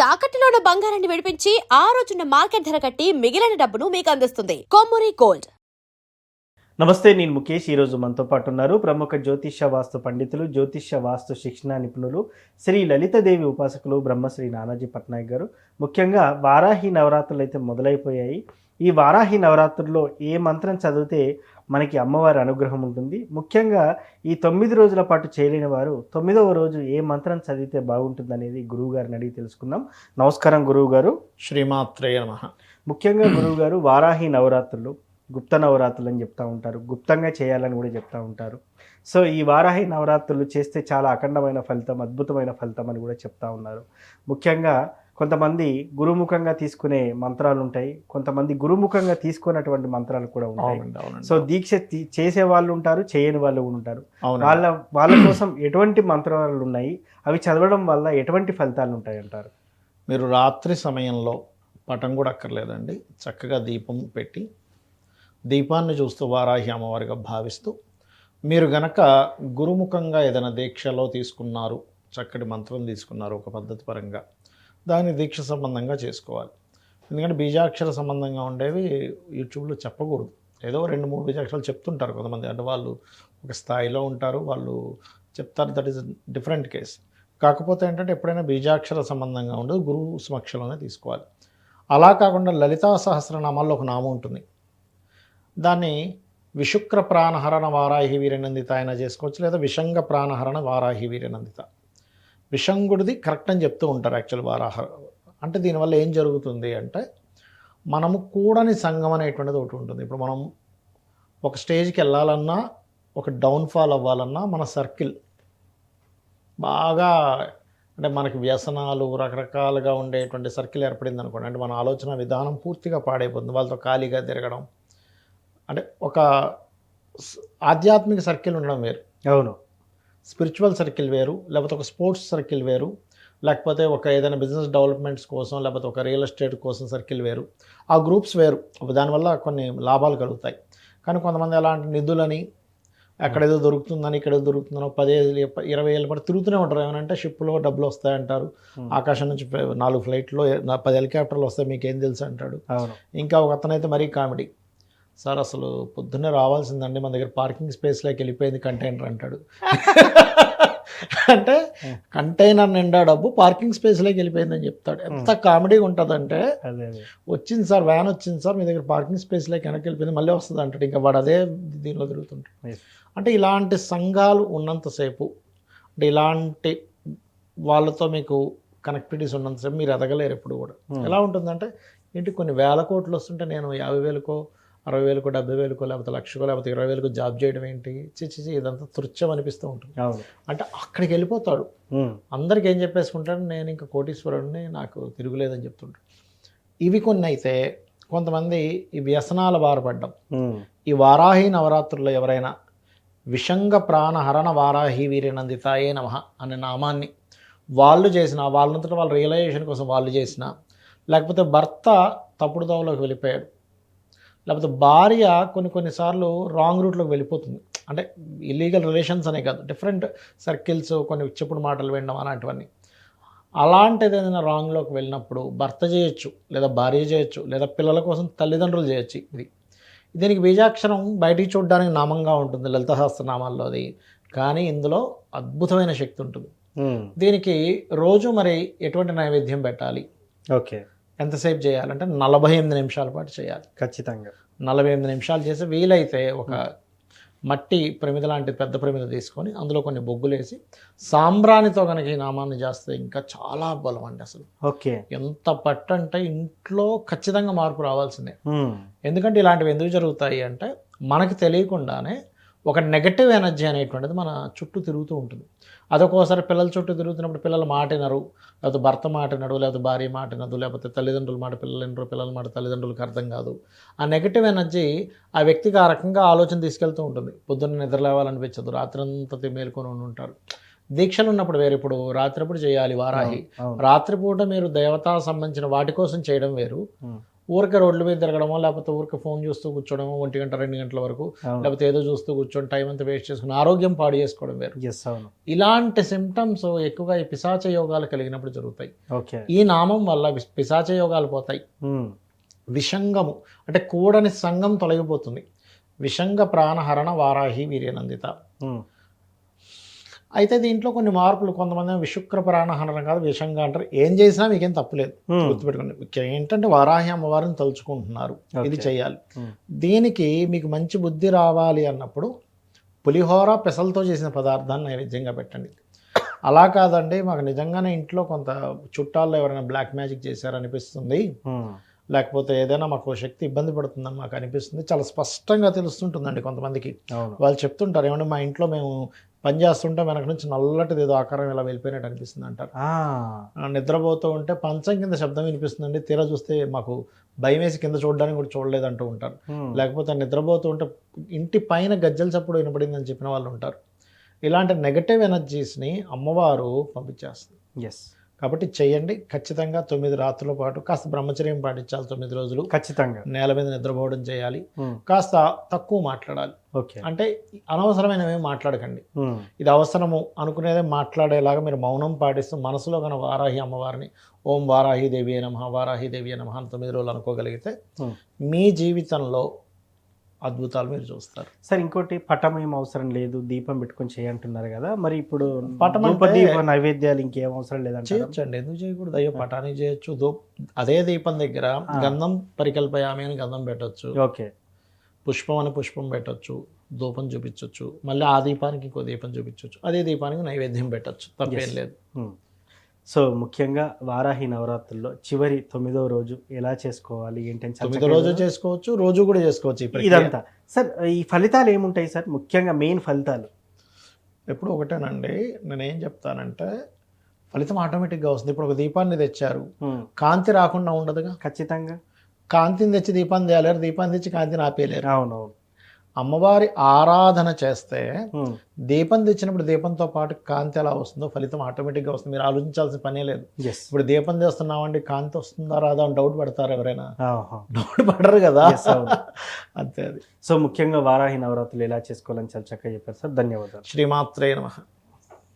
తాకట్టులో ఉన్న బంగారాన్ని విడిపించి ఆ రోజున్న మార్కెట్ ధర కట్టి మిగిలిన డబ్బును మీకు అందిస్తుంది కొమ్మూరి గోల్డ్. నమస్తే, నేను ముఖేష్. ఈరోజు మనతో పాటు ఉన్నారు ప్రముఖ జ్యోతిష్య వాస్తు పండితులు, జ్యోతిష్య వాస్తు శిక్షణ నిపుణులు, శ్రీ లలితాదేవి ఉపాసకులు బ్రహ్మశ్రీ నానాజీ పట్నాయక్ గారు. ముఖ్యంగా వారాహి నవరాత్రులు అయితే మొదలైపోయాయి. ఈ వారాహి నవరాత్రుల్లో ఏ మంత్రం చదివితే మనకి అమ్మవారి అనుగ్రహం ఉంటుంది, ముఖ్యంగా ఈ 9 రోజుల పాటు చేయలేని వారు 9వ రోజు ఏ మంత్రం చదివితే బాగుంటుంది అనేది గురువుగారిని అడిగి తెలుసుకుందాం. నమస్కారం గురువుగారు. శ్రీమాత్రే నమః. ముఖ్యంగా గురువుగారు, వారాహి నవరాత్రులు గుప్త నవరాత్రులు అని చెప్తూ ఉంటారు, గుప్తంగా చేయాలని కూడా చెప్తూ ఉంటారు. సో ఈ వారాహి నవరాత్రులు చేస్తే చాలా అఖండమైన ఫలితం, అద్భుతమైన ఫలితం అని కూడా చెప్తా ఉన్నారు. ముఖ్యంగా కొంతమంది గురుముఖంగా తీసుకునే మంత్రాలు ఉంటాయి, కొంతమంది గురుముఖంగా తీసుకున్నటువంటి మంత్రాలు కూడా ఉంటాయి. సో దీక్ష చేసే వాళ్ళు ఉంటారు, చేయని వాళ్ళు కూడా ఉంటారు. వాళ్ళ కోసం ఎటువంటి మంత్రాలు ఉన్నాయి, అవి చదవడం వల్ల ఎటువంటి ఫలితాలు ఉంటాయి అంటారు? మీరు రాత్రి సమయంలో పటం కూడా అక్కర్లేదండి, చక్కగా దీపం పెట్టి దీపాన్ని చూస్తూ వారాహి అమ్మవారిగా భావిస్తూ మీరు గనక గురుముఖంగా ఏదైనా దీక్షలో తీసుకున్నారు, చక్కటి మంత్రం తీసుకున్నారు ఒక పద్ధతి పరంగా, దాన్ని దీక్ష సంబంధంగా చేసుకోవాలి. ఎందుకంటే బీజాక్షర సంబంధంగా ఉండేవి యూట్యూబ్లో చెప్పకూడదు. ఏదో 2-3 బీజాక్షరాలు చెప్తుంటారు కొంతమంది, అంటే వాళ్ళు ఒక స్థాయిలో ఉంటారు, వాళ్ళు చెప్తారు, దట్ ఈస్ డిఫరెంట్ కేస్. కాకపోతే ఏంటంటే ఎప్పుడైనా బీజాక్షర సంబంధంగా ఉండదు, గురువు సమక్షంలోనే తీసుకోవాలి. అలా కాకుండా లలితా సహస్రనామాల్లో ఒక నామం ఉంటుంది, దాన్ని విశుక్ర ప్రాణహరణ వారాహి వీరనందిత అయినా చేసుకోవచ్చు, లేదా విషంగ ప్రాణహరణ వారాహి వీరనందిత. విషంగుడిది కరెక్ట్ అని చెప్తూ ఉంటారు యాక్చువల్ వారాహ. అంటే దీనివల్ల ఏం జరుగుతుంది అంటే, మనము కూడని సంఘం అనేటువంటిది ఒకటి ఉంటుంది. ఇప్పుడు మనం ఒక స్టేజ్కి వెళ్ళాలన్నా, ఒక డౌన్ఫాల్ అవ్వాలన్నా, మన సర్కిల్ బాగా, అంటే మనకి వ్యసనాలు రకరకాలుగా ఉండేటువంటి సర్కిల్ ఏర్పడింది అనుకోండి, అంటే మన ఆలోచన విధానం పూర్తిగా పాడైపోతుంది. వాళ్ళతో ఖాళీగా తిరగడం, అంటే ఒక ఆధ్యాత్మిక సర్కిల్ ఉండడం వేరు, అవును, స్పిరిచువల్ సర్కిల్ వేరు, లేకపోతే ఒక స్పోర్ట్స్ సర్కిల్ వేరు, లేకపోతే ఒక ఏదైనా బిజినెస్ డెవలప్మెంట్స్ కోసం, లేకపోతే ఒక రియల్ ఎస్టేట్ కోసం సర్కిల్ వేరు. ఆ గ్రూప్స్ వేరు, దానివల్ల కొన్ని లాభాలు కలుగుతాయి. కానీ కొంతమంది అలాంటి నిధులని, ఎక్కడేదో దొరుకుతుందని, ఇక్కడేదో దొరుకుతుందని 10-20 ఏళ్ళ పాటు తిరుగుతూనే ఉంటారు. ఏమనంటే షిప్లో డబ్బులు వస్తాయంటారు, ఆకాశం నుంచి 4 ఫ్లైట్లో 10 హెలికాప్టర్లు వస్తాయి, మీకేం తెలుసు అంటాడు. ఇంకా ఒక అతనైతే మరీ కామెడీ, సార్ అసలు పొద్దున్నే రావాల్సిందండి, మన దగ్గర పార్కింగ్ స్పేస్లోకి వెళ్ళిపోయింది కంటైనర్ అంటాడు. అంటే కంటైనర్ నిండా డబ్బు పార్కింగ్ స్పేస్లోకి వెళ్ళిపోయిందని చెప్తాడు. ఎంత కామెడీగా ఉంటుందంటే, వచ్చింది సార్, వ్యాన్ వచ్చింది సార్, మీ దగ్గర పార్కింగ్ స్పేస్లోకి వెనక్కి వెళ్ళిపోయింది, మళ్ళీ వస్తుంది అంటాడు. ఇంకా వాడు అదే దీనిలో తిరుగుతుంటాడు. అంటే ఇలాంటి సంఘాలు ఉన్నంతసేపు, అంటే ఇలాంటి వాళ్ళతో మీకు కనెక్టివిటీస్ ఉన్నంతసేపు మీరు ఎదగలేరు ఎప్పుడు కూడా. ఎలా ఉంటుందంటే, ఏంటి కొన్ని వేల కోట్లు వస్తుంటే నేను 50,000కో 60,000కో 70,000కో లేకపోతే 1,00,000కో లేకపోతే 20,000కో జాబ్ చేయడం ఏంటి, చిచి ఇదంతా తుచ్చం అనిపిస్తూ ఉంటుంది. అంటే అక్కడికి వెళ్ళిపోతాడు. అందరికి ఏం చెప్పేసుకుంటాడు, నేను ఇంకా కోటీశ్వరుడిని, నాకు తిరుగులేదని చెప్తుంటాడు. ఇవి కొన్ని అయితే, కొంతమంది ఈ వ్యసనాల బారపడ్డం. ఈ వారాహి నవరాత్రుల్లో ఎవరైనా విషంగ ప్రాణహరణ వారాహి వీరనందితాయే నమః అనే నామాన్ని వాళ్ళు చేసిన, వాళ్ళంతటా వాళ్ళ రియలైజేషన్ కోసం వాళ్ళు చేసిన, లేకపోతే భర్త తప్పుడు దోవలోకి వెళ్ళిపోయాడు, లేకపోతే భార్య కొన్నిసార్లు రాంగ్ రూట్లోకి వెళ్ళిపోతుంది, అంటే ఇల్లీగల్ రిలేషన్స్ అనే కాదు, డిఫరెంట్ సర్కిల్స్, కొన్ని చెప్పుడు మాటలు వినడం అలాంటివన్నీ. అలాంటిది ఏదైనా రాంగ్లోకి వెళ్ళినప్పుడు భర్త చేయొచ్చు, లేదా భార్య చేయొచ్చు, లేదా పిల్లల కోసం తల్లిదండ్రులు చేయొచ్చు. దీనికి బీజాక్షరం బయటికి చూడడానికి నామంగా ఉంటుంది లలిత సహస్రనామాల్లో అది, కానీ ఇందులో అద్భుతమైన శక్తి ఉంటుంది. దీనికి రోజు మరి ఎటువంటి నైవేద్యం పెట్టాలి, ఓకే, ఎంతసేపు చేయాలంటే 48 నిమిషాల పాటు చేయాలి ఖచ్చితంగా. 48 నిమిషాలు చేసి, వీలైతే ఒక మట్టి ప్రమిద లాంటి పెద్ద ప్రమిద తీసుకొని అందులో కొన్ని బొగ్గులేసి సాంబ్రాణితో కనుక ఈ నామాన్ని చేస్తే ఇంకా చాలా బలం అండి అసలు. ఓకే, ఎంత పట్టు అంటే ఇంట్లో ఖచ్చితంగా మార్పు రావాల్సిందే. ఎందుకంటే ఇలాంటివి ఎందుకు జరుగుతాయి అంటే, మనకి తెలియకుండానే ఒక నెగటివ్ ఎనర్జీ అనేటువంటిది మన చుట్టూ తిరుగుతూ ఉంటుంది. అదొకోసారి పిల్లల చుట్టూ తిరుగుతున్నప్పుడు పిల్లలు మాట వినరు, లేకపోతే భర్త మాట వినడు, లేకపోతే భార్య మాట వినదు, లేకపోతే తల్లిదండ్రుల మాట పిల్లలు వినరు, పిల్లల మాట తల్లిదండ్రులకు అర్థం కాదు. ఆ నెగటివ్ ఎనర్జీ ఆ వ్యక్తికి ఆ రకంగా ఆలోచన తీసుకెళ్తూ ఉంటుంది. పొద్దున్న నిద్ర లేవాలనిపించదు, రాత్రంతా మేలుకొని ఉంటారు. దీక్షలు ఉన్నప్పుడు వేరు, ఇప్పుడు రాత్రిపూట చేయాలి వారాహి. రాత్రిపూట మీరు దేవతా సంబంధించిన వాటి కోసం చేయడం వేరు, ఊరికే రోడ్ల మీద తిరగడమో లేకపోతే ఊరికే ఫోన్ చూస్తూ కూర్చోవడమో 1 గంట 2 గంటల వరకు అవును. లేకపోతే ఏదో చూస్తూ కూర్చొని టైం అంతా వేస్ట్ చేసుకుని ఆరోగ్యం పాడు చేసుకోవడం వేరు. ఎస్ అవును. ఇలాంటి సిమ్టమ్స్ ఎక్కువగా ఈ పిశాచ యోగాలు కలిగినప్పుడు జరుగుతాయి. ఓకే. ఈ నామం వల్ల పిశాచ యోగాలు పోతాయి. విషంగము అంటే కూడని సంఘం తొలగిపోతుంది. విషంగ ప్రాణహరణ వారాహి వీర్యనందిత. అయితే దీంట్లో కొన్ని మార్పులు, కొంతమంది విశుక్ర ప్రాణహరణం కాదు విషంగా అంటారు. ఏం చేసినా మీకేం తప్పులేదు, గుర్తుపెట్టుకోండి. ముఖ్యం ఏంటంటే వారాహి అమ్మవారిని తలుచుకుంటున్నారు, ఇది చేయాలి. దీనికి మీకు మంచి బుద్ధి రావాలి అన్నప్పుడు పులిహోర పెసలతో చేసిన పదార్థాన్ని నైవేద్యంగా పెట్టండి. అలా కాదండి మాకు నిజంగానే ఇంట్లో కొంత చుట్టాల్లో ఎవరైనా బ్లాక్ మ్యాజిక్ చేశారనిపిస్తుంది, లేకపోతే ఏదైనా మాకు శక్తి ఇబ్బంది పడుతుందని మాకు అనిపిస్తుంది, చాలా స్పష్టంగా తెలుస్తుంటుందండి కొంతమందికి. వాళ్ళు చెప్తుంటారు, ఏమంటే మా ఇంట్లో మేము పని చేస్తుంటే వెనక నుంచి నల్లటిది ఏదో ఆకారం ఇలా వెళ్ళిపోయినట్టు అనిపిస్తుంది అంటారు. నిద్రపోతూ ఉంటే పంచం కింద శబ్దం వినిపిస్తుందండి, తీరా చూస్తే మాకు భయం వేసి కింద చూడడానికి కూడా చూడలేదంటూ ఉంటారు. లేకపోతే నిద్రపోతూ ఉంటే ఇంటి పైన గజ్జల చప్పుడు వినపడిందని చెప్పిన వాళ్ళు ఉంటారు. ఇలాంటి నెగటివ్ ఎనర్జీస్ని అమ్మవారు పంపించేస్తుంది. ఎస్. కాబట్టి చేయండి ఖచ్చితంగా. 9 రాత్రుల పాటు కాస్త బ్రహ్మచర్యం పాటించాలి. 9 రోజులు ఖచ్చితంగా నేల మీద నిద్రపోవడం చేయాలి. కాస్త తక్కువ మాట్లాడాలి. అంటే అనవసరమైనవి మాట్లాడకండి. ఇది అవసరము అనుకునేదే మాట్లాడేలాగా మీరు మౌనం పాటిస్తూ మనసులో కనుక వారాహి అమ్మవారిని ఓం వారాహి దేవి నమః వారాహి దేవి నమః అని 9 రోజులు అనుకోగలిగితే మీ జీవితంలో అద్భుతాలు మీరు చూస్తారు. సార్ ఇంకోటి పటం ఏం అవసరం లేదు, దీపం పెట్టుకొని చేయంటున్నారు కదా, మరి ఇప్పుడు పటం దీప నైవేద్యాలు ఇంకేం అవసరం లేదంటే చేయొచ్చండి, ఎందుకు చేయకూడదు? అయ్యో పటానికి చేయొచ్చు. అదే దీపం దగ్గర గంధం పరికల్పయామి అని గంధం పెట్టొచ్చు, ఓకే, పుష్పం అని పుష్పం పెట్టొచ్చు, ధూపం చూపించవచ్చు, మళ్ళీ ఆ దీపానికి ఇంకో దీపం చూపించవచ్చు, అదే దీపానికి నైవేద్యం పెట్టచ్చు, తప్పేం లేదు. సో ముఖ్యంగా వారాహి నవరాత్రుల్లో చివరి 9వ రోజు ఎలా చేసుకోవాలి ఏంటని 9వ రోజు చేసుకోవచ్చు, రోజు కూడా చేసుకోవచ్చు. ఇదంతా సార్ ఈ ఫలితాలు ఏముంటాయి సార్? ముఖ్యంగా మెయిన్ ఫలితాలు ఎప్పుడు ఒకటేనండి. నేనేం చెప్తానంటే ఫలితం ఆటోమేటిక్గా వస్తుంది. ఇప్పుడు ఒక దీపాన్ని తెచ్చారు, కాంతి రాకుండా ఉండదుగా. ఖచ్చితంగా కాంతిని తెచ్చి దీపాన్ని తేలేరు, దీపాన్ని తెచ్చి కాంతిని ఆపేయలేరు. అవునవును. అమ్మవారి ఆరాధన చేస్తే దీపం తెచ్చినప్పుడు దీపంతో పాటు కాంతి ఎలా వస్తుందో ఫలితం ఆటోమేటిక్గా వస్తుంది. మీరు ఆలోచించాల్సిన పనే లేదు. ఇప్పుడు దీపం చేస్తున్నామండి కాంతి వస్తుందా రాదా అని డౌట్ పడతారు ఎవరైనా? డౌట్ పడరు కదా. అంతే అది. సో ముఖ్యంగా వారాహి నవరాత్రులు ఎలా చేసుకోవాలని చాలా చక్కగా చెప్పారు సార్. ధన్యవాదాలు. శ్రీమాత్రే నమః.